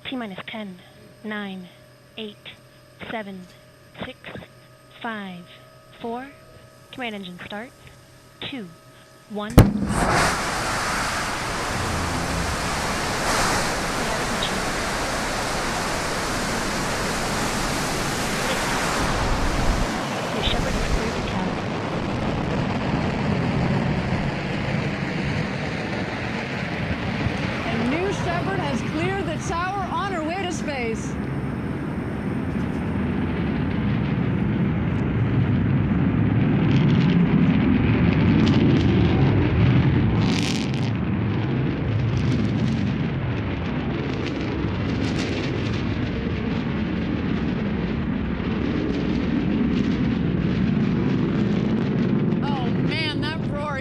T-minus 10, 9, 8, 7, 6, 5, 4. Command engine start. 2, 1. New Shepard has cleared the tower. And New Shepard has cleared the tower on her way to space.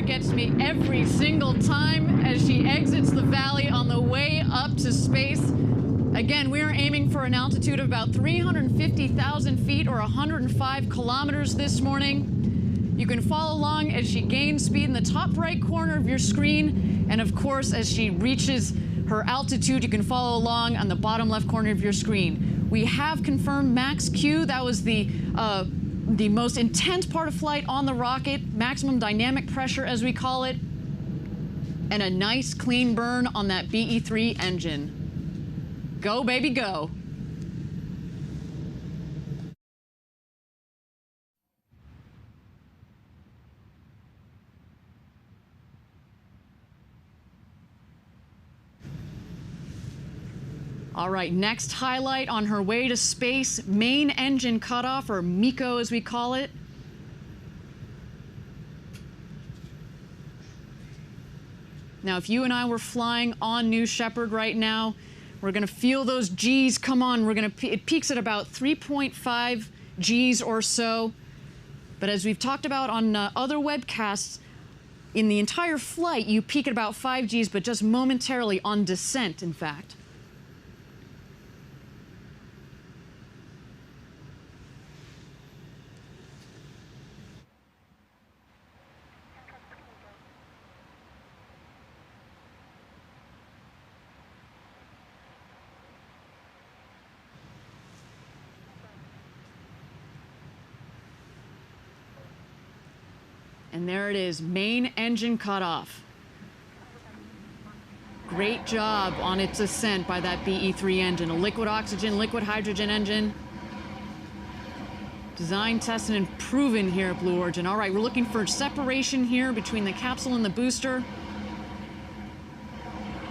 Gets me every single time as she exits the valley on the way up to space. Again, we are aiming for an altitude of about 350,000 feet or 105 kilometers this morning. You can follow along as she gains speed in the top right corner of your screen. And of course, as she reaches her altitude, you can follow along on the bottom left corner of your screen. We have confirmed max Q. That was the most intense part of flight on the rocket, maximum dynamic pressure as we call it, and a nice clean burn on that BE-3 engine. Go, baby, go. All right, next highlight on her way to space, main engine cutoff, or MECO as we call it. Now, if you and I were flying on New Shepard right now, we're gonna feel those G's come on. It peaks at about 3.5 G's or so. But as we've talked about on other webcasts, in the entire flight, you peak at about 5 G's, but just momentarily on descent, in fact. And there it is, main engine cutoff. Great job on its ascent by that BE-3 engine, a liquid oxygen, liquid hydrogen engine. Designed, tested, and proven here at Blue Origin. All right, we're looking for separation here between the capsule and the booster.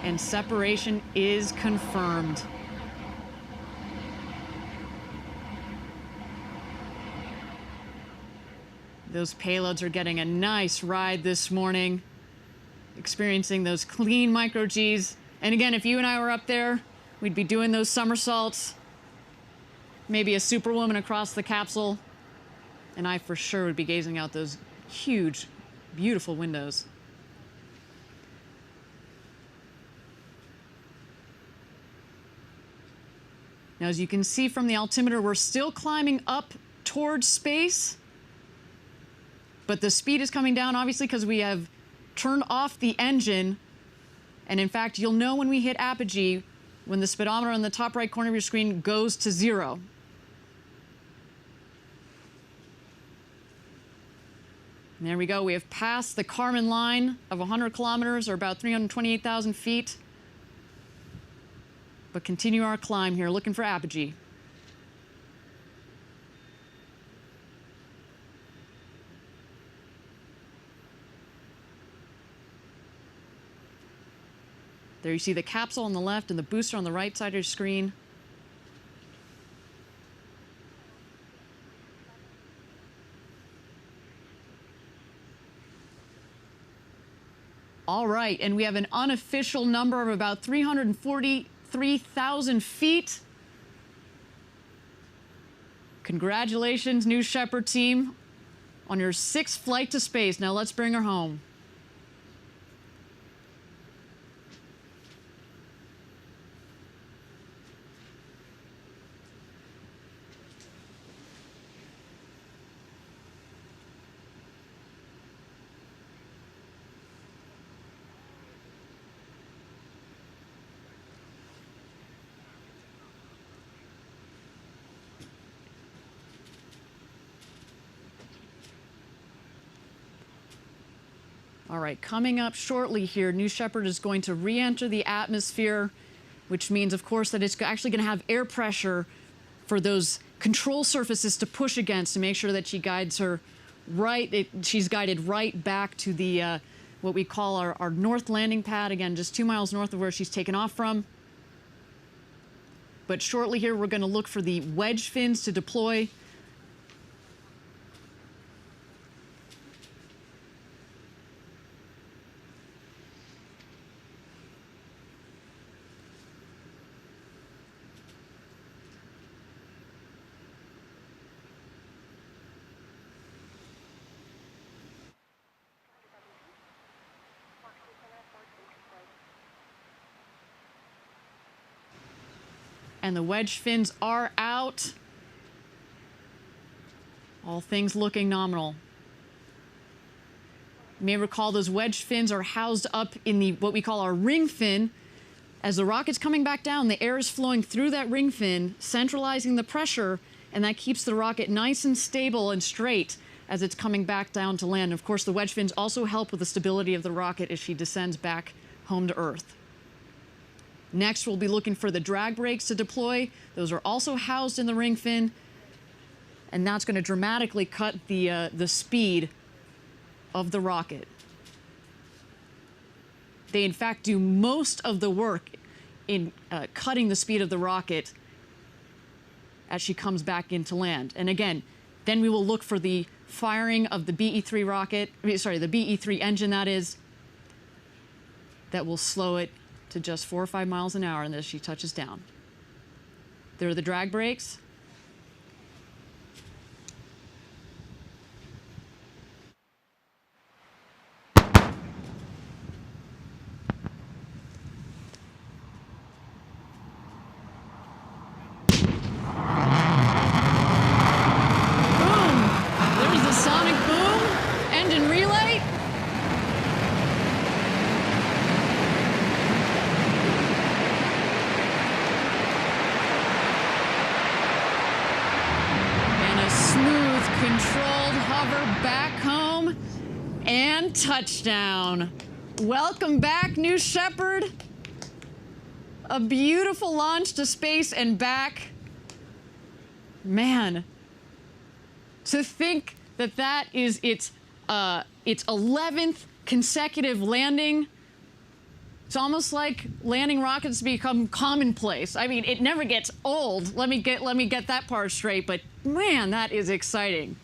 And separation is confirmed. Those payloads are getting a nice ride this morning, experiencing those clean micro Gs. And again, if you and I were up there, we'd be doing those somersaults, maybe a superwoman across the capsule, and I for sure would be gazing out those huge, beautiful windows. Now, as you can see from the altimeter, we're still climbing up towards space. But the speed is coming down, obviously, because we have turned off the engine. And in fact, you'll know when we hit apogee, when the speedometer on the top right corner of your screen goes to 0. And there we go. We have passed the Kármán line of 100 kilometers, or about 328,000 feet. But continue our climb here, looking for apogee. There you see the capsule on the left and the booster on the right side of your screen. All right, and we have an unofficial number of about 343,000 feet. Congratulations, New Shepard team, on your 6th flight to space. Now let's bring her home. All right, coming up shortly here, New Shepard is going to re-enter the atmosphere, which means, of course, that it's actually going to have air pressure for those control surfaces to push against to make sure that she guides her right. She's guided right back to the what we call our north landing pad, again, just 2 miles north of where she's taken off from. But shortly here, we're going to look for the wedge fins to deploy. And the wedge fins are out. All things looking nominal. You may recall those wedge fins are housed up in the what we call our ring fin. As the rocket's coming back down, the air is flowing through that ring fin, centralizing the pressure, and that keeps the rocket nice and stable and straight as it's coming back down to land. And of course, the wedge fins also help with the stability of the rocket as she descends back home to Earth. Next, we'll be looking for the drag brakes to deploy. Those are also housed in the ring fin, and that's going to dramatically cut the speed of the rocket. They, in fact, do most of the work in cutting the speed of the rocket as she comes back into land. And again, then we will look for the firing of the BE-3 rocket, sorry, the BE-3 engine, that is, that will slow it to just 4 or 5 miles an hour, and as she touches down. There are the drag brakes. Touchdown. Welcome back, New Shepard. A beautiful launch to space and back. Man, to think that that is its 11th consecutive landing. It's almost like landing rockets become commonplace. I mean, it never gets old. Let me get that part straight, but man, that is exciting.